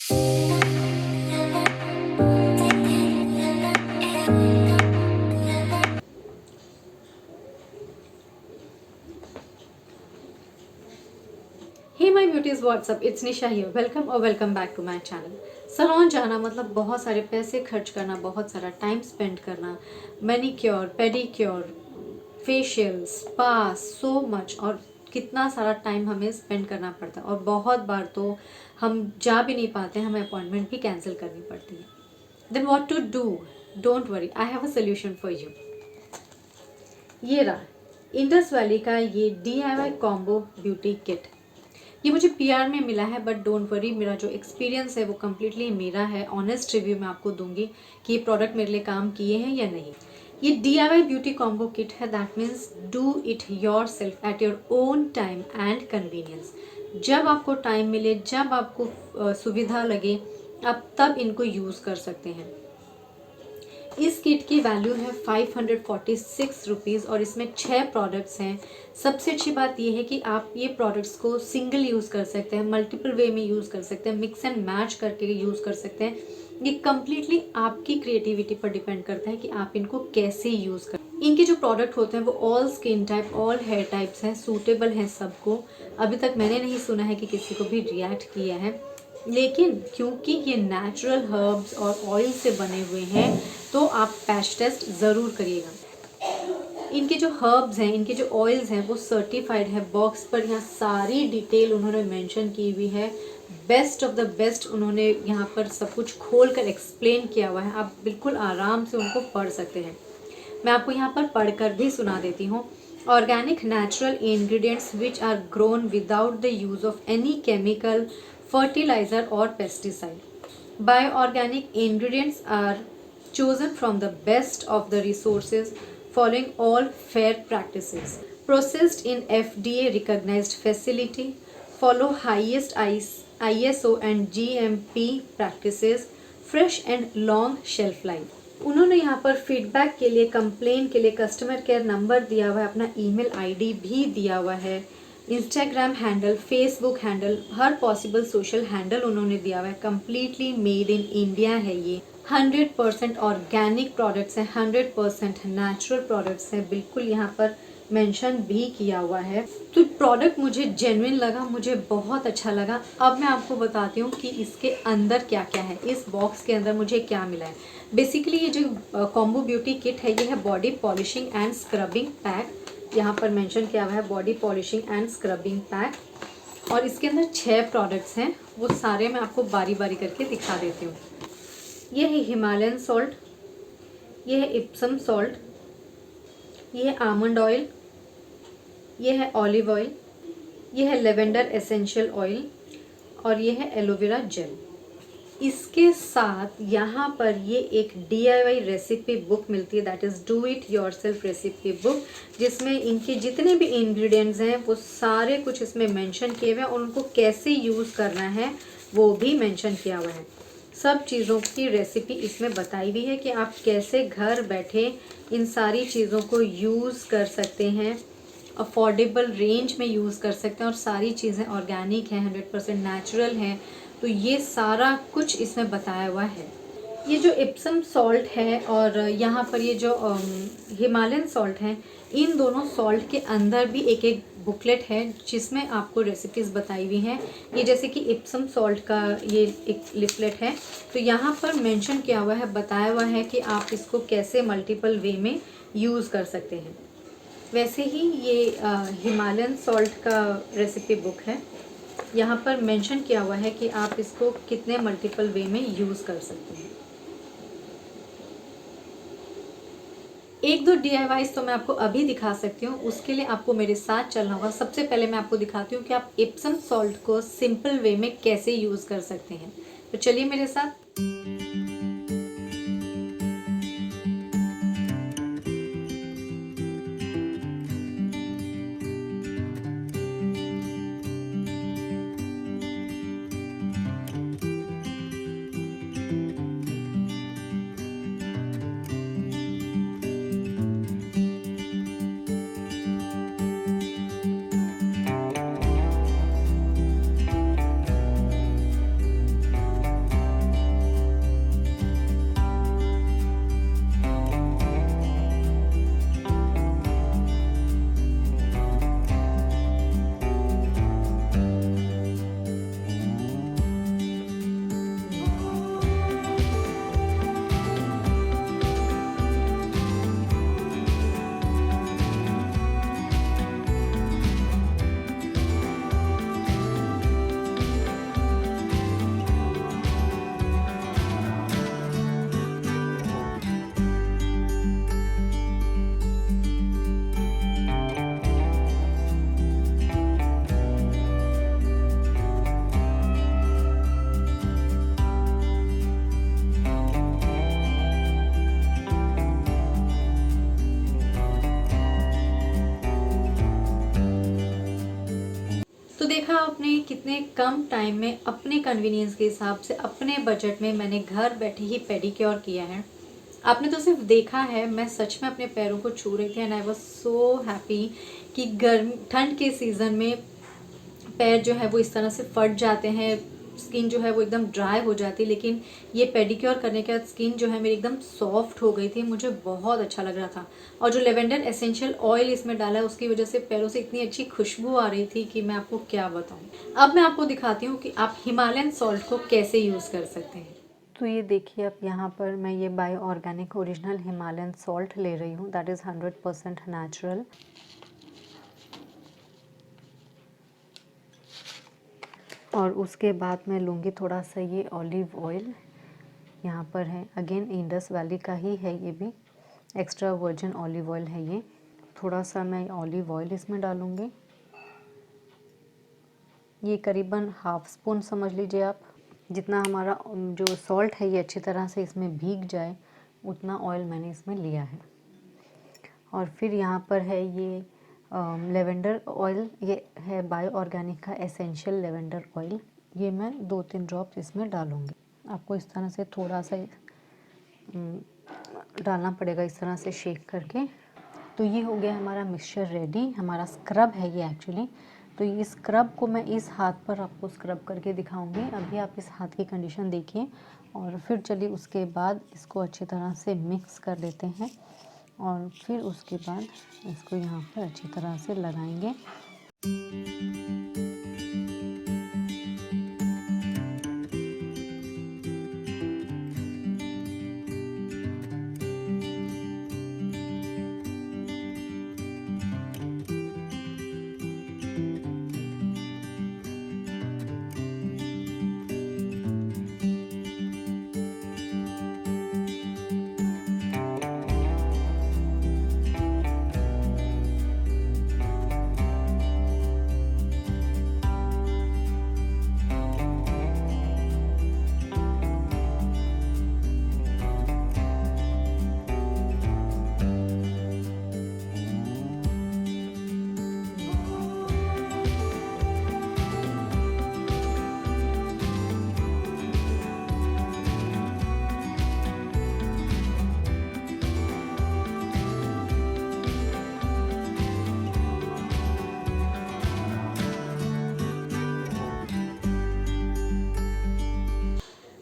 Hey my beauties what's up, it's Nisha here. Welcome और welcome back to my channel. Salon जाना मतलब बहुत सारे पैसे खर्च करना, बहुत सारा टाइम स्पेंड करना, manicure, pedicure, facial, spa, so much, और कितना सारा टाइम हमें स्पेंड करना पड़ता है। और बहुत बार तो हम जा भी नहीं पाते, हमें अपॉइंटमेंट भी कैंसिल करनी पड़ती है। Then what to do? Don't worry, I have a solution for you. ये रहा इंडस वैली का ये DIY कॉम्बो ब्यूटी किट। ये मुझे PR में मिला है, बट डोंट वरी, मेरा जो एक्सपीरियंस है वो कम्प्लीटली मेरा है। ऑनेस्ट रिव्यू मैं आपको दूंगी कि ये प्रोडक्ट मेरे लिए काम किए हैं या नहीं। ये DIY ब्यूटी कॉम्बो किट है, that means do it your self at your own time and convenience. जब आपको टाइम मिले, जब आपको सुविधा लगे, आप तब इनको यूज़ कर सकते हैं। इस किट की वैल्यू है 546 रुपीज़ और इसमें 6 प्रोडक्ट्स हैं। सबसे अच्छी बात यह है कि आप ये प्रोडक्ट्स को सिंगल यूज़ कर सकते हैं, मल्टीपल वे में यूज़ कर सकते हैं, मिक्स एंड मैच करके यूज़ कर सकते हैं। ये कम्प्लीटली आपकी क्रिएटिविटी पर डिपेंड करता है कि आप इनको कैसे यूज़ कर। इनके जो प्रोडक्ट होते हैं वो all skin type, all hair types हैं, सूटेबल हैं सबको। अभी तक मैंने नहीं सुना है कि किसी को भी रिएक्ट किया है, लेकिन क्योंकि ये नेचुरल हर्ब्स और ऑयल से बने हुए हैं तो आप पैच टेस्ट ज़रूर करिएगा। इनके जो हर्ब्स हैं, इनके जो ऑयल्स हैं वो सर्टिफाइड है। बॉक्स पर यहाँ सारी डिटेल उन्होंने मेंशन की हुई है। बेस्ट ऑफ द बेस्ट उन्होंने यहाँ पर सब कुछ खोल कर एक्सप्लेन किया हुआ है। आप बिल्कुल आराम से उनको पढ़ सकते हैं। मैं आपको यहाँ पर पढ़कर भी सुना देती हूँ। Organic natural ingredients which are grown without the use of any chemical, fertilizer or pesticide. Bioorganic ingredients are chosen from the best of the resources following all fair practices. Processed in FDA recognized facility, follow highest ISO and GMP practices, fresh and long shelf life. उन्होंने यहाँ पर feedback के लिए, complain के लिए customer care number दिया हुआ है, अपना ईमेल ID भी दिया हुआ है, इंस्टाग्राम हैंडल, फेसबुक हैंडल, हर पॉसिबल सोशल हैंडल उन्होंने दिया हुआ है। कम्प्लीटली मेड इन इंडिया है ये। 100% ऑर्गेनिक प्रोडक्ट्स हैं, 100% नेचुरल प्रोडक्ट्स हैं, बिल्कुल यहाँ पर मेंशन भी किया हुआ है। तो प्रोडक्ट मुझे जेन्युइन लगा, मुझे बहुत अच्छा लगा। अब मैं आपको बताती हूँ कि इसके अंदर क्या क्या है। इस बॉक्स के अंदर मुझे क्या मिला है। बेसिकली ये जो कॉम्बो ब्यूटी किट है, ये है body polishing and scrubbing pack. यहाँ पर मेंशन किया हुआ है body polishing and scrubbing pack. और इसके अंदर 6 प्रोडक्ट्स हैं, वो सारे मैं आपको बारी बारी करके दिखा देती हूँ। ये है हिमालयन सॉल्ट, ये है इप्सम सॉल्ट, ये है आमंड ऑयल, ये है ऑलिव ऑयल, ये है लेवेंडर एसेंशियल ऑयल और ये है एलोवेरा जेल। इसके साथ यहाँ पर ये एक DIY रेसिपी बुक मिलती है, that is do it yourself recipe book, जिसमें इनके जितने भी इंग्रेडिएंट्स हैं वो सारे कुछ इसमें मेंशन किए हुए हैं और उनको कैसे यूज़ करना है वो भी मेंशन किया हुआ है। सब चीज़ों की रेसिपी इसमें बताई हुई है कि आप कैसे घर बैठे इन सारी चीज़ों को यूज़ कर सकते हैं, अफोर्डेबल रेंज में यूज़ कर सकते हैं, और सारी चीज़ें ऑर्गेनिक हैं, 100% नेचुरल हैं। तो ये सारा कुछ इसमें बताया हुआ है। ये जो इप्सम सॉल्ट है और यहाँ पर ये जो हिमालयन सॉल्ट है, इन दोनों सॉल्ट के अंदर भी एक एक बुकलेट है जिसमें आपको रेसिपीज़ बताई हुई हैं। ये जैसे कि इप्सम सॉल्ट का ये एक लिफलेट है, तो यहाँ पर मेंशन किया हुआ है, बताया हुआ है कि आप इसको कैसे मल्टीपल वे में यूज़ कर सकते हैं। वैसे ही ये हिमालयन सॉल्ट का रेसिपी बुक है, यहाँ पर मेंशन किया हुआ है कि आप इसको कितने मल्टीपल वे में यूज़ कर सकते हैं। एक दो DIYs तो मैं आपको अभी दिखा सकती हूँ, उसके लिए आपको मेरे साथ चलना होगा। सबसे पहले मैं आपको दिखाती हूँ कि आप इप्सम सॉल्ट को सिंपल वे में कैसे यूज़ कर सकते हैं। तो चलिए मेरे साथ। देखा आपने कितने कम टाइम में अपने कन्वीनियंस के हिसाब से अपने बजट में मैंने घर बैठे ही पेडिक्योर किया है। आपने तो सिर्फ देखा है, मैं सच में अपने पैरों को छू रही थी and I was so happy कि गर्म ठंड के सीज़न में पैर जो है वो इस तरह से फट जाते हैं, स्किन जो है वो एकदम ड्राई हो जाती है, लेकिन ये पेडिक्योर करने के बाद स्किन जो है मेरी एकदम सॉफ्ट हो गई थी, मुझे बहुत अच्छा लग रहा था। और जो लेवेंडर एसेंशियल ऑयल इसमें डाला है उसकी वजह से पैरों से इतनी अच्छी खुशबू आ रही थी कि मैं आपको क्या बताऊँ। अब मैं आपको दिखाती हूँ कि आप हिमालयन सॉल्ट को कैसे यूज़ कर सकते हैं। तो ये देखिए, अब यहाँ पर मैं ये bio organic original Himalayan salt ले रही हूँ, दैट इज़ 100% नेचुरल। और उसके बाद मैं लूँगी थोड़ा सा ये ऑलिव ऑयल, यहाँ पर है अगेन इंडस वैली का ही है, ये भी एक्स्ट्रा वर्जिन ऑलिव ऑयल है ये। थोड़ा सा मैं ऑलिव ऑयल इसमें डालूँगी, ये करीबन हाफ स्पून समझ लीजिए आप। जितना हमारा जो सॉल्ट है ये अच्छी तरह से इसमें भीग जाए उतना ऑयल मैंने इसमें लिया है। और फिर यहाँ पर है ये लेवेंडर ऑयल, ये है बायो ऑर्गेनिक का एसेंशियल लेवेंडर ऑयल, ये मैं 2-3 ड्रॉप्स इसमें डालूँगी। आपको इस तरह से थोड़ा सा डालना पड़ेगा, इस तरह से शेक करके। तो ये हो गया हमारा मिक्सचर रेडी, हमारा स्क्रब है ये एक्चुअली। तो ये स्क्रब को मैं इस हाथ पर आपको स्क्रब करके दिखाऊंगी। अभी आप इस हाथ की कंडीशन देखिए और फिर चलिए उसके बाद इसको अच्छी तरह से मिक्स कर लेते हैं और फिर उसके बाद इसको यहाँ पर अच्छी तरह से लगाएंगे।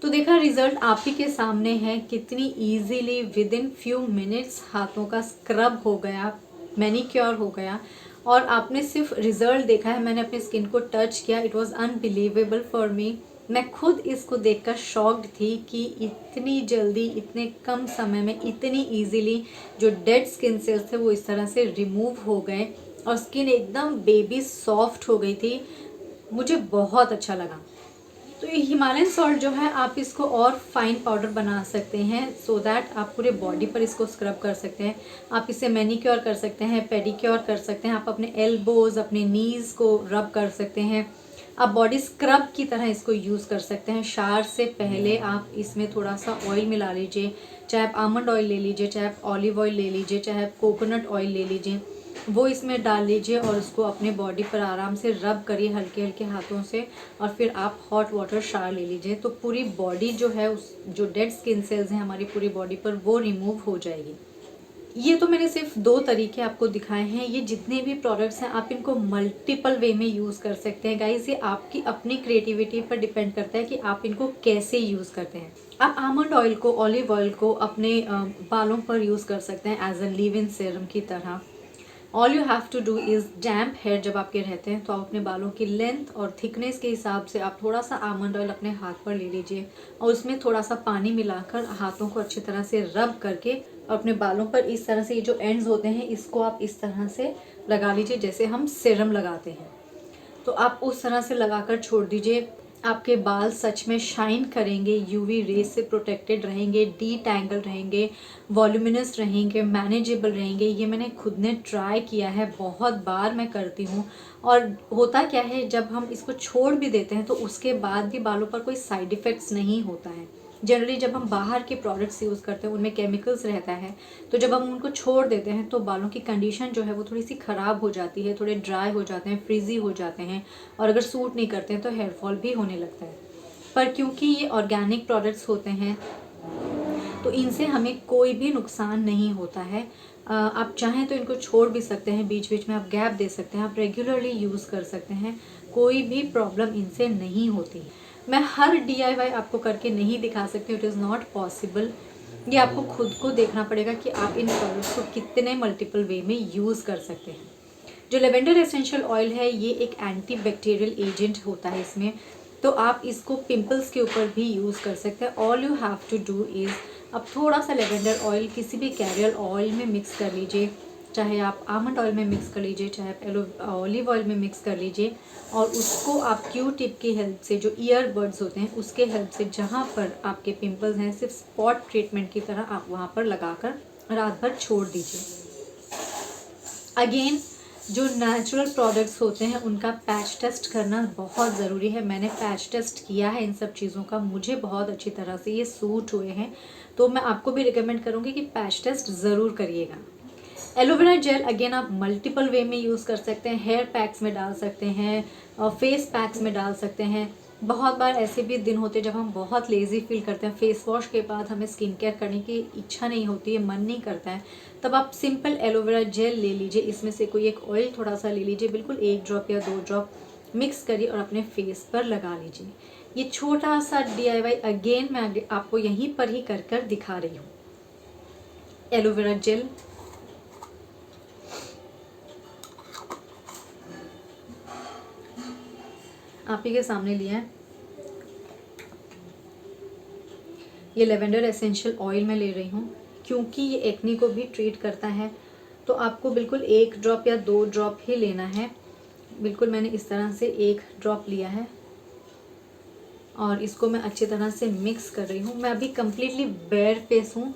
तो देखा, रिजल्ट आप ही के सामने है, कितनी easily with in few minutes हाथों का स्क्रब हो गया, मैनीक्योर हो गया। और आपने सिर्फ रिजल्ट देखा है, मैंने अपनी स्किन को टच किया, it was unbelievable for me. मैं खुद इसको देखकर शॉक्ड थी कि इतनी जल्दी इतने कम समय में इतनी इजीली जो डेड स्किन सेल्स थे वो इस तरह से रिमूव हो गए और स्किन एकदम बेबी सॉफ्ट हो गई थी। मुझे बहुत अच्छा लगा। तो ये हिमालयन सॉल्ट जो है आप इसको और फाइन पाउडर बना सकते हैं सो दैट आप पूरे बॉडी पर इसको स्क्रब कर सकते हैं। आप इसे मैनीक्योर कर सकते हैं, पेडिक्योर कर सकते हैं, आप अपने एल्बोज अपने नीज़ को रब कर सकते हैं, आप बॉडी स्क्रब की तरह इसको यूज़ कर सकते हैं। शावर से पहले आप इसमें थोड़ा सा ऑयल मिला लीजिए, चाहे आप आमंड ऑयल ले लीजिए, चाहे आप ऑलिव ऑयल ले लीजिए, चाहे आप कोकोनट ऑयल ले लीजिए, वो इसमें डाल लीजिए और उसको अपने बॉडी पर आराम से रब करिए हल्के हल्के हाथों से। और फिर आप हॉट वाटर शावर ले लीजिए, तो पूरी बॉडी जो है उस जो डेड स्किन सेल्स हैं हमारी पूरी बॉडी पर वो रिमूव हो जाएगी। ये तो मैंने सिर्फ 2 तरीके आपको दिखाए हैं। ये जितने भी प्रोडक्ट्स हैं आप इनको मल्टीपल वे में यूज़ कर सकते हैं गाइस। ये आपकी अपनी क्रिएटिविटी पर डिपेंड करता है कि आप इनको कैसे यूज़ करते हैं। आप आमंड ऑयल को, ऑलिव ऑयल को अपने बालों पर यूज़ कर सकते हैं as a leave in serum की तरह। All you have to do is damp hair जब आपके रहते हैं तो आप अपने बालों की लेंथ और थिकनेस के हिसाब से आप थोड़ा सा आमंड ऑयल अपने हाथ पर ले लीजिए और उसमें थोड़ा सा पानी मिलाकर हाथों को अच्छी तरह से रब करके और अपने बालों पर इस तरह से ये जो एंड्स होते हैं इसको आप इस तरह से लगा लीजिए जैसे हम सीरम लगाते हैं। तो आप उस तरह से लगाकर छोड़ दीजिए। आपके बाल सच में शाइन करेंगे, यूवी रेज से प्रोटेक्टेड रहेंगे, डी टैंगल रहेंगे, वॉल्यूमिनस रहेंगे, मैनेजेबल रहेंगे। ये मैंने खुद ने ट्राई किया है, बहुत बार मैं करती हूँ। और होता क्या है, जब हम इसको छोड़ भी देते हैं तो उसके बाद भी बालों पर कोई साइड इफ़ेक्ट्स नहीं होता है। जनरली जब हम बाहर के प्रोडक्ट्स यूज़ करते हैं उनमें केमिकल्स रहता है, तो जब हम उनको छोड़ देते हैं तो बालों की कंडीशन जो है वो थोड़ी सी ख़राब हो जाती है, थोड़े ड्राई हो जाते हैं, फ्रीजी हो जाते हैं, और अगर सूट नहीं करते हैं तो हेयर फॉल भी होने लगता है। पर क्योंकि ये ऑर्गेनिक प्रोडक्ट्स होते हैं तो इनसे हमें कोई भी नुकसान नहीं होता है। आप चाहें तो इनको छोड़ भी सकते हैं, बीच बीच में आप गैप दे सकते हैं, आप रेगुलरली यूज़ कर सकते हैं, कोई भी प्रॉब्लम इनसे नहीं होती। मैं हर DIY आपको करके नहीं दिखा सकती, इट इज़ नॉट पॉसिबल। ये आपको खुद को देखना पड़ेगा कि आप इन प्रोडक्ट्स को कितने मल्टीपल वे में यूज़ कर सकते हैं। जो लेवेंडर एसेंशियल ऑयल है ये एक एंटी बैक्टीरियल एजेंट होता है इसमें, तो आप इसको पिंपल्स के ऊपर भी यूज़ कर सकते हैं। All you have to do is, अब थोड़ा सा लेवेंडर ऑयल किसी भी कैरियर ऑयल में मिक्स कर लीजिए, चाहे आप आमंड ऑयल में मिक्स कर लीजिए, चाहे आप ऑलिव ऑयल में मिक्स कर लीजिए, और उसको आप क्यू टिप की हेल्प से, जो ईयरबड्स होते हैं उसके हेल्प से, जहाँ पर आपके पिंपल्स हैं सिर्फ स्पॉट ट्रीटमेंट की तरह आप वहाँ पर लगाकर रात भर छोड़ दीजिए। अगेन जो नेचुरल प्रोडक्ट्स होते हैं उनका पैच टेस्ट करना बहुत ज़रूरी है। मैंने पैच टेस्ट किया है इन सब चीज़ों का, मुझे बहुत अच्छी तरह से ये सूट हुए हैं, तो मैं आपको भी रिकमेंड करूँगी कि पैच टेस्ट ज़रूर करिएगा। एलोवेरा जेल अगेन आप मल्टीपल वे में यूज़ कर सकते हैं, हेयर पैक्स में डाल सकते हैं और फेस पैक्स में डाल सकते हैं। बहुत बार ऐसे भी दिन होते हैं जब हम बहुत लेज़ी फील करते हैं, फेस वॉश के बाद हमें स्किन केयर करने की इच्छा नहीं होती है, मन नहीं करता है, तब आप सिंपल एलोवेरा जेल ले लीजिए, इसमें से कोई एक ऑयल थोड़ा सा ले लीजिए, बिल्कुल 1 ड्रॉप या 2 ड्रॉप मिक्स करिए और अपने फेस पर लगा लीजिए। ये छोटा सा DIY अगेन मैं आपको यहीं पर ही कर दिखा रही हूँ। एलोवेरा जेल आप ही के सामने लिया है। ये लेवेंडर एसेंशियल ऑयल मैं ले रही हूँ क्योंकि ये एक्ने को भी ट्रीट करता है, तो आपको बिल्कुल 1 ड्रॉप या 2 ड्रॉप ही लेना है। बिल्कुल मैंने इस तरह से 1 ड्रॉप लिया है और इसको मैं अच्छी तरह से मिक्स कर रही हूँ। मैं अभी कम्प्लीटली बेयर फेस हूँ,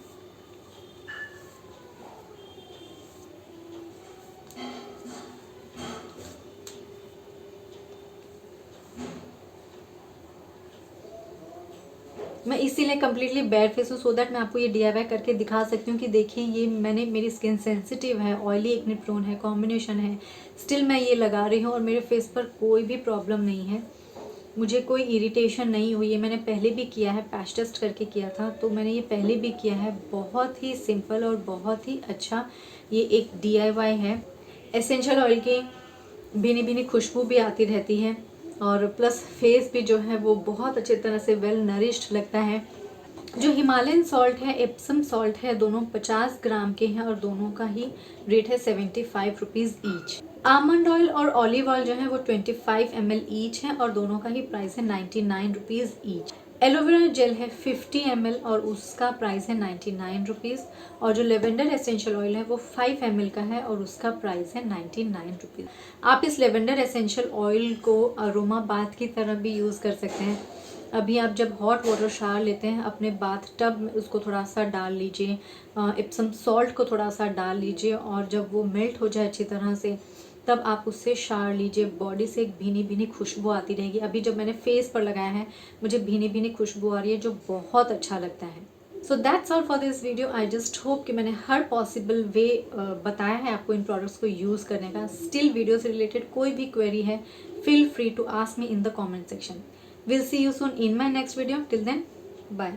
मैं इसीलिए कम्प्लीटली बेयर फेस हूँ सो दैट मैं आपको ये DIY करके दिखा सकती हूँ कि देखिए ये मेरी स्किन सेंसिटिव है, ऑयली एक्ने प्रोन है, कॉम्बिनेशन है, स्टिल मैं ये लगा रही हूँ और मेरे फेस पर कोई भी प्रॉब्लम नहीं है, मुझे कोई इरिटेशन नहीं हुई है। मैंने पहले भी किया है, पैच टेस्ट करके किया था, तो मैंने ये पहले भी किया है। बहुत ही सिंपल और बहुत ही अच्छा ये एक DIY है। एसेंशियल ऑयल की भीनी भीनी खुशबू भी आती रहती है और प्लस फेस भी जो है वो बहुत अच्छी तरह से वेल नरिश्ड लगता है। जो हिमालयन सॉल्ट है, एप्सम सॉल्ट है, दोनों 50 ग्राम के हैं और दोनों का ही रेट है 75 रुपीज़ ईच। आमंड ऑयल और ऑलिव ऑयल जो है वो 25 ml ईच है और दोनों का ही प्राइस है 99 रुपीज़ ईच। एलोवेरा जेल है 50 ml और उसका प्राइस है 99 रुपीज़, और जो लेवेंडर एसेंशियल ऑयल है वो 5 ml का है और उसका प्राइस है 99 रुपीज़। आप इस लेवेंडर एसेंशियल ऑयल को अरोमा बाथ की तरह भी यूज़ कर सकते हैं। अभी आप जब हॉट वाटर शावर लेते हैं अपने बाथ टब में उसको थोड़ा सा डाल लीजिए, एप्सम सॉल्ट को थोड़ा सा डाल लीजिए और जब वो मेल्ट हो जाए अच्छी तरह से तब आप उससे शावर लीजिए। बॉडी से एक भीनी भीनी खुशबू आती रहेगी। अभी जब मैंने फेस पर लगाया है मुझे भीनी भीनी खुशबू आ रही है जो बहुत अच्छा लगता है। So that's all for this video. I just hope कि मैंने हर पॉसिबल वे बताया है आपको इन प्रोडक्ट्स को यूज़ करने का। स्टिल वीडियो से रिलेटेड कोई भी क्वेरी है, feel free to ask me in the comment section. We'll see you soon in my next video. Till then, bye.